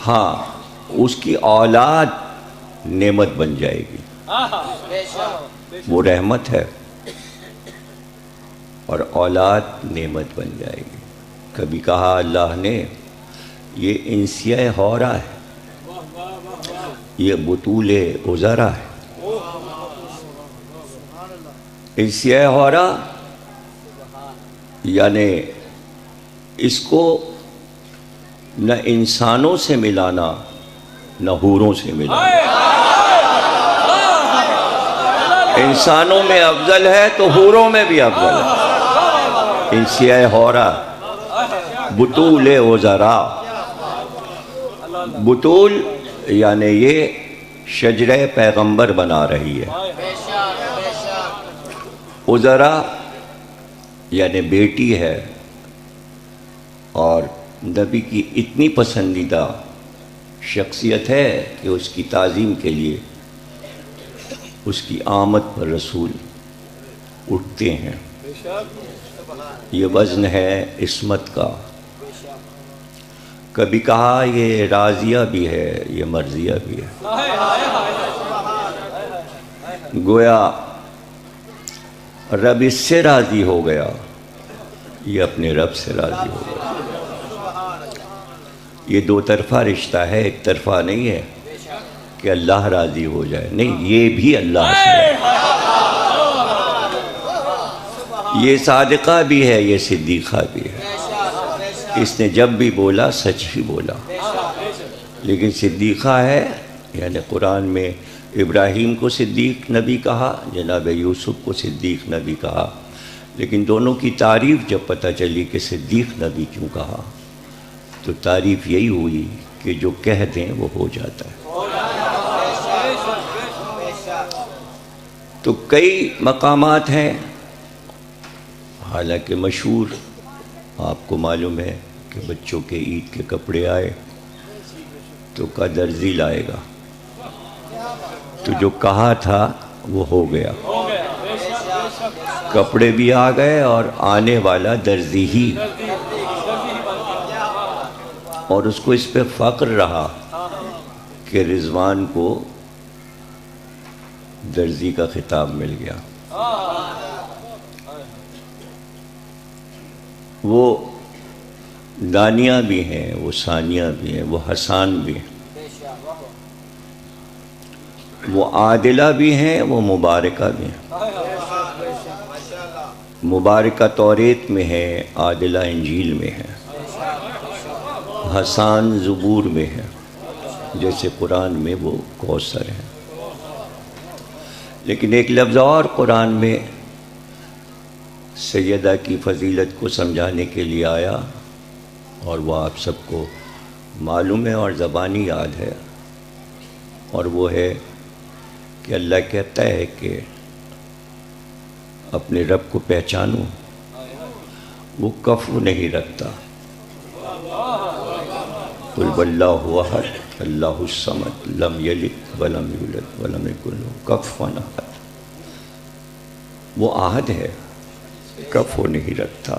ہاں اس کی اولاد نعمت بن جائے گی، وہ رحمت ہے، اور اولاد نعمت بن جائے گی۔ کبھی کہا اللہ نے یہ انسیہ حورہ ہے، یہ بطول عذرا ہے۔ انسیہ حورہ یعنی اس کو نہ انسانوں سے ملانا نہ حوروں سے ملانا۔ انسانوں میں افضل ہے تو حوروں میں بھی افضل ہے۔ انسیہ حورہ بطول عذرا، بطول یعنی یہ شجرہ پیغمبر بنا رہی ہے، عذرا یعنی بیٹی ہے، اور نبی کی اتنی پسندیدہ شخصیت ہے کہ اس کی تعظیم کے لیے اس کی آمد پر رسول اٹھتے ہیں۔ یہ وزن ہے عصمت کا۔ کبھی کہا یہ راضیہ بھی ہے، یہ مرضیہ بھی ہے۔ گویا رب اس سے راضی ہو گیا، یہ اپنے رب سے راضی ہو گیا۔ یہ دو طرفہ رشتہ ہے، ایک طرفہ نہیں ہے کہ اللہ راضی ہو جائے، نہیں، یہ بھی اللہ سے ہے۔ یہ صادقہ بھی ہے، یہ صدیقہ بھی ہے۔ اس نے جب بھی بولا سچ ہی بولا، لیکن صدیقہ ہے، یعنی قرآن میں ابراہیم کو صدیق نبی کہا، جناب یوسف کو صدیق نبی کہا، لیکن دونوں کی تعریف جب پتہ چلی کہ صدیق نبی کیوں کہا، تو تعریف یہی ہوئی کہ جو کہہ دیں وہ ہو جاتا ہے۔ تو کئی مقامات ہیں، حالانکہ مشہور، آپ کو معلوم ہے کہ بچوں کے عید کے کپڑے آئے تو کا درزی لائے گا، تو جو کہا تھا وہ ہو گیا، کپڑے بھی آ گئے اور آنے والا درزی ہی، اور اس کو اس پہ فخر رہا کہ رضوان کو درزی کا خطاب مل گیا۔ وہ دانیہ بھی ہیں، وہ ثانیہ بھی ہیں، وہ حسان بھی ہیں، وہ عادلہ بھی ہیں، وہ مبارکہ بھی ہیں۔ مبارکہ توریت میں ہے، عادلہ انجیل میں ہے، حسان زبور میں ہے، جیسے قرآن میں وہ کوثر ہے۔ لیکن ایک لفظ اور قرآن میں سیدہ کی فضیلت کو سمجھانے کے لیے آیا، اور وہ آپ سب کو معلوم ہے اور زبانی یاد ہے، اور وہ ہے کہ اللہ کہتا ہے کہ اپنے رب کو پہچانو، وہ کفو نہیں رکھتا۔ قل واللہ احد اللہ الصمد لم یلد ولم یولد ولم یکن لہ کفوا احد۔ وہ احد ہے، کفو نہیں رکھتا۔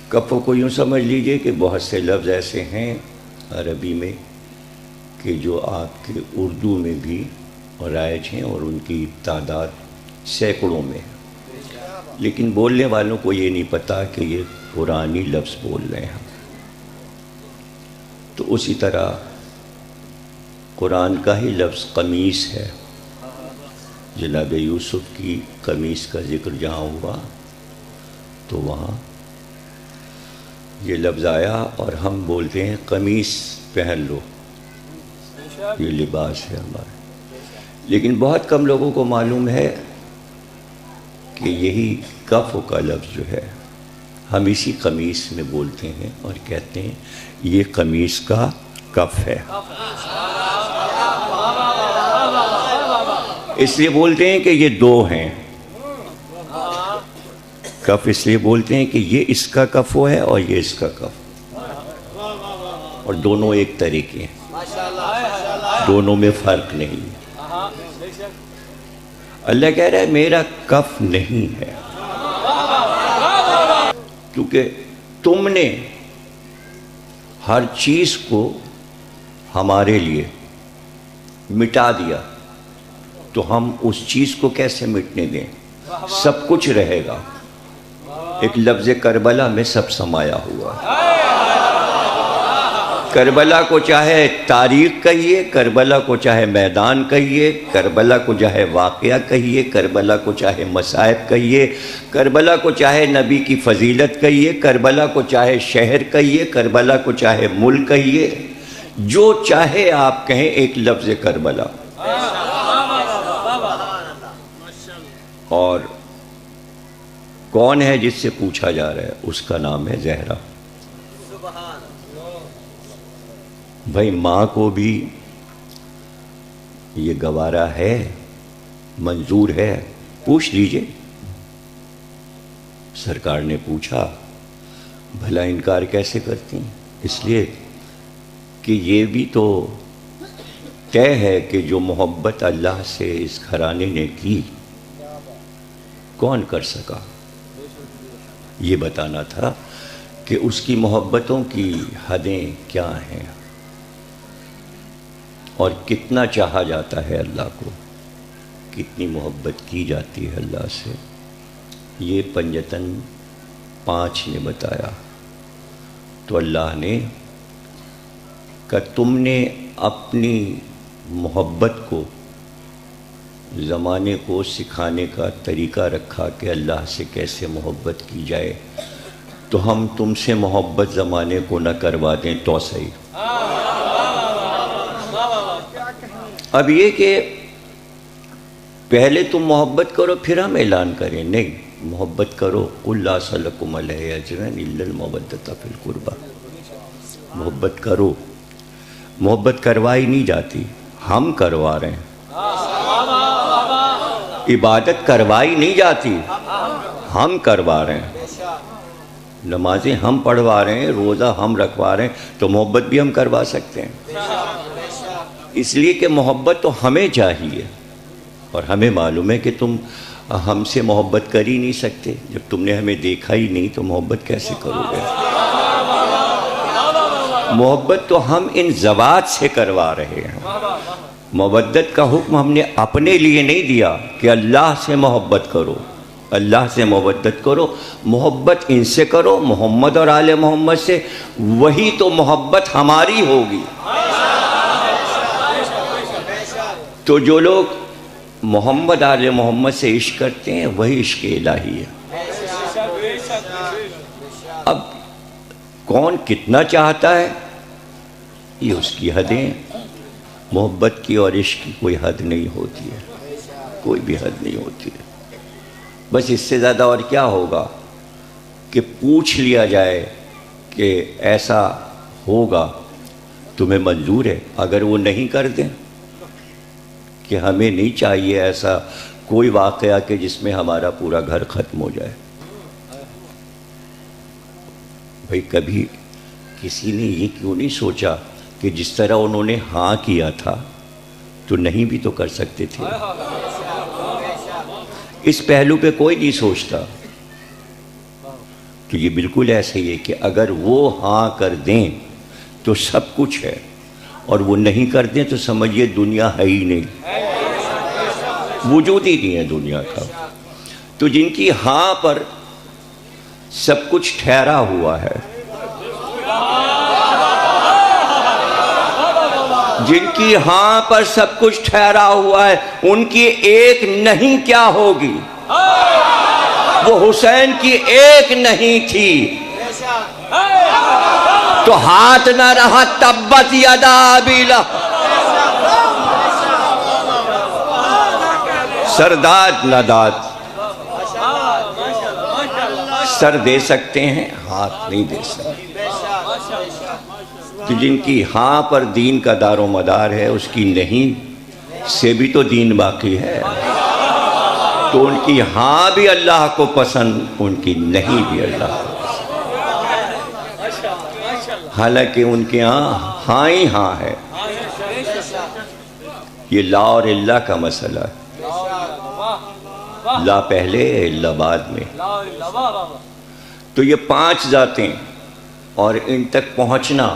کفو کو یوں سمجھ لیجئے کہ بہت سے لفظ ایسے ہیں عربی میں کہ جو آپ کے اردو میں بھی رائج ہیں، اور ان کی تعداد سینکڑوں میں ہے، لیکن بولنے والوں کو یہ نہیں پتا کہ یہ قرآنی لفظ بول رہے ہیں۔ تو اسی طرح قرآن کا ہی لفظ قمیص ہے، جناب یوسف کی قمیص کا ذکر جہاں ہوا تو وہاں یہ لفظ آیا، اور ہم بولتے ہیں قمیص پہن لو، یہ لباس ہے ہمارا، لیکن بہت کم لوگوں کو معلوم ہے کہ یہی کف کا لفظ جو ہے ہم اسی قمیص میں بولتے ہیں اور کہتے ہیں یہ قمیص کا کف ہے۔ اس لیے بولتے ہیں کہ یہ دو ہیں، کف اس لیے بولتے ہیں کہ یہ اس کا کف ہے اور یہ اس کا کف، اور دونوں ایک طریقے ہیں، دونوں میں فرق نہیں ہے۔ اللہ کہہ رہا ہے میرا کف نہیں ہے، کیونکہ تم نے ہر چیز کو ہمارے لیے مٹا دیا تو ہم اس چیز کو کیسے مٹنے دیں؟ سب کچھ رہے گا. ایک لفظ کربلا میں سب سمایا ہوا ہے. کربلا کو چاہے تاریخ کہیے، کربلا کو چاہے میدان کہیے، کربلا کو چاہے واقعہ کہیے، کربلا کو چاہے مصائب کہیے، کربلا کو چاہے نبی کی فضیلت کہیے، کربلا کو چاہے شہر کہیے، کربلا کو چاہے ملک کہیے، جو چاہے آپ کہیں ایک لفظ کربلا. اور کون ہے جس سے پوچھا جا رہا ہے؟ اس کا نام ہے زہرا. بھائی ماں کو بھی یہ گوارا ہے، منظور ہے؟ پوچھ لیجئے. سرکار نے پوچھا، بھلا انکار کیسے کرتی ہیں؟ اس لیے کہ یہ بھی تو طے ہے کہ جو محبت اللہ سے اس گھرانے نے کی کون کر سکا. یہ بتانا تھا کہ اس کی محبتوں کی حدیں کیا ہیں اور کتنا چاہا جاتا ہے اللہ کو، کتنی محبت کی جاتی ہے اللہ سے. یہ پنجتن 5 نے بتایا. تو اللہ نے کہ تم نے اپنی محبت کو زمانے کو سکھانے کا طریقہ رکھا کہ اللہ سے کیسے محبت کی جائے، تو ہم تم سے محبت زمانے کو نہ کروا دیں تو صحیح. اب یہ کہ پہلے تم محبت کرو پھر ہم اعلان کریں؟ نہیں، محبت کرو. قل لا اسألکم علیہ اجرا الا المودۃ فی القربى. محبت کرو. محبت کروائی نہیں جاتی، ہم کروا رہے ہیں. عبادت کروائی نہیں جاتی، ہم کروا رہے ہیں. نمازیں ہم پڑھوا رہے ہیں، روزہ ہم رکھوا رہے ہیں، تو محبت بھی ہم کروا سکتے ہیں. اس لیے کہ محبت تو ہمیں چاہیے، اور ہمیں معلوم ہے کہ تم ہم سے محبت کر ہی نہیں سکتے. جب تم نے ہمیں دیکھا ہی نہیں تو محبت کیسے کرو گے؟ محبت تو ہم ان ذوات سے کروا رہے ہیں. مودت کا حکم ہم نے اپنے لیے نہیں دیا کہ اللہ سے محبت کرو، اللہ سے مودت کرو. محبت ان سے کرو، محمد اور آل محمد سے، وہی تو محبت ہماری ہوگی. تو جو لوگ محمد آل محمد سے عشق کرتے ہیں وہی عشق الہی ہے. اب کون کتنا چاہتا ہے یہ اس کی حدیں. محبت کی اور عشق کی کوئی حد نہیں ہوتی ہے، کوئی بھی حد نہیں ہوتی ہے. بس اس سے زیادہ اور کیا ہوگا کہ پوچھ لیا جائے کہ ایسا ہوگا تمہیں منظور ہے. اگر وہ نہیں کر دیں کہ ہمیں نہیں چاہیے ایسا کوئی واقعہ کہ جس میں ہمارا پورا گھر ختم ہو جائے. بھئی کبھی کسی نے یہ کیوں نہیں سوچا کہ جس طرح انہوں نے ہاں کیا تھا تو نہیں بھی تو کر سکتے تھے؟ اس پہلو پہ کوئی نہیں سوچتا. تو یہ بالکل ایسے ہی ہے کہ اگر وہ ہاں کر دیں تو سب کچھ ہے، اور وہ نہیں کر دیں تو سمجھیے دنیا ہے ہی نہیں، وجود ہی نہیں ہے دنیا کا. تو جن کی ہاں پر سب کچھ ٹھہرا ہوا ہے، جن کی ہاں پر سب کچھ ٹھہرا ہوا ہے، ان کی ایک نہیں کیا ہوگی؟ وہ حسین کی ایک نہیں تھی تو ہاتھ نہ رہا تبت یدا ابی لہب. سرداد نادات سر دے سکتے ہیں، ہاتھ نہیں دے سکتے. تو جن کی ہاں پر دین کا دار و مدار ہے، اس کی نہیں سے بھی تو دین باقی ہے. تو ان کی ہاں بھی اللہ کو پسند، ان کی نہیں بھی اللہ کو پسند. حالانکہ ان کے ہاں ہی ہاں ہے. یہ لا اور اللہ کا مسئلہ ہے. لا پہلے اللہ بعد میں. تو یہ 5 ذاتیں اور ان تک پہنچنا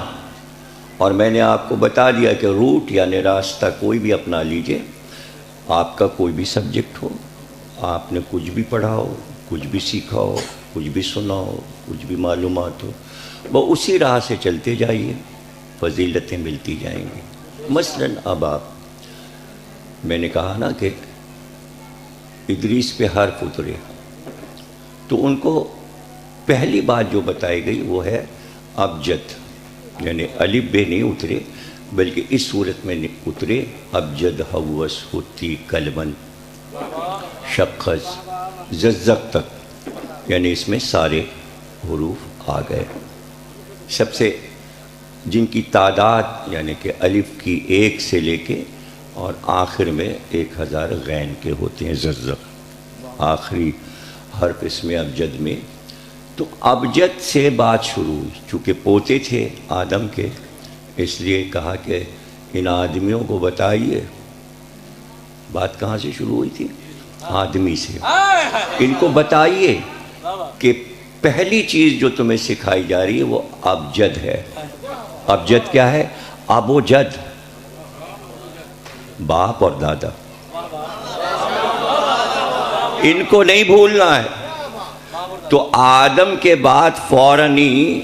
اور میں نے آپ کو بتا دیا کہ روٹ یعنی راستہ کوئی بھی اپنا لیجئے، آپ کا کوئی بھی سبجیکٹ ہو، آپ نے کچھ بھی پڑھا ہو، کچھ بھی سیکھا ہو، کچھ بھی سنا ہو، کچھ بھی معلومات ہو، وہ اسی راہ سے چلتے جائیے، فضیلتیں ملتی جائیں گی۔ مثلاً اب آپ، میں نے کہا نا کہ ادریس پہ حرف اترے، تو ان کو پہلی بات جو بتائی گئی وہ ہے ابجد، یعنی الف بے نہیں اترے بلکہ اس صورت میں اترے ابجد حوس ہوتی کلمن شخص ززق تک، یعنی اس میں سارے حروف آ گئے۔ سب سے جن کی تعداد یعنی کہ الف کی 1 سے لے کے اور آخر میں 1000 غین کے ہوتے ہیں ززق، آخری حرف اس میں ابجد میں۔ تو ابجد سے بات شروع ہوئی، چونکہ پوتے تھے آدم کے، اس لیے کہا کہ ان آدمیوں کو بتائیے۔ بات کہاں سے شروع ہوئی تھی؟ آدمی سے۔ ان کو بتائیے کہ پہلی چیز جو تمہیں سکھائی جا رہی ہے وہ ابجد ہے۔ ابجد کیا ہے؟ اب و جد، باپ اور دادا، ان کو نہیں بھولنا ہے۔ تو آدم کے بعد فوراً ہی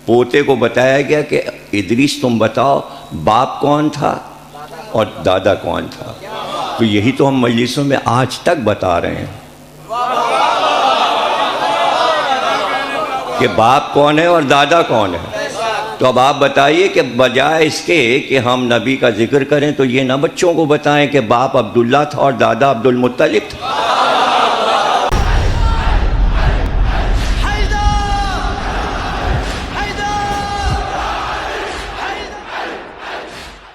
پوتے کو بتایا گیا کہ ادریس تم بتاؤ باپ کون تھا اور دادا کون تھا۔ تو یہی تو ہم مجلسوں میں آج تک بتا رہے ہیں کہ باپ کون ہے اور دادا کون ہے۔ تو اب آپ بتائیے کہ بجائے اس کے کہ ہم نبی کا ذکر کریں تو یہ نہ بچوں کو بتائیں کہ باپ عبداللہ تھا اور دادا عبد المطلب تھا۔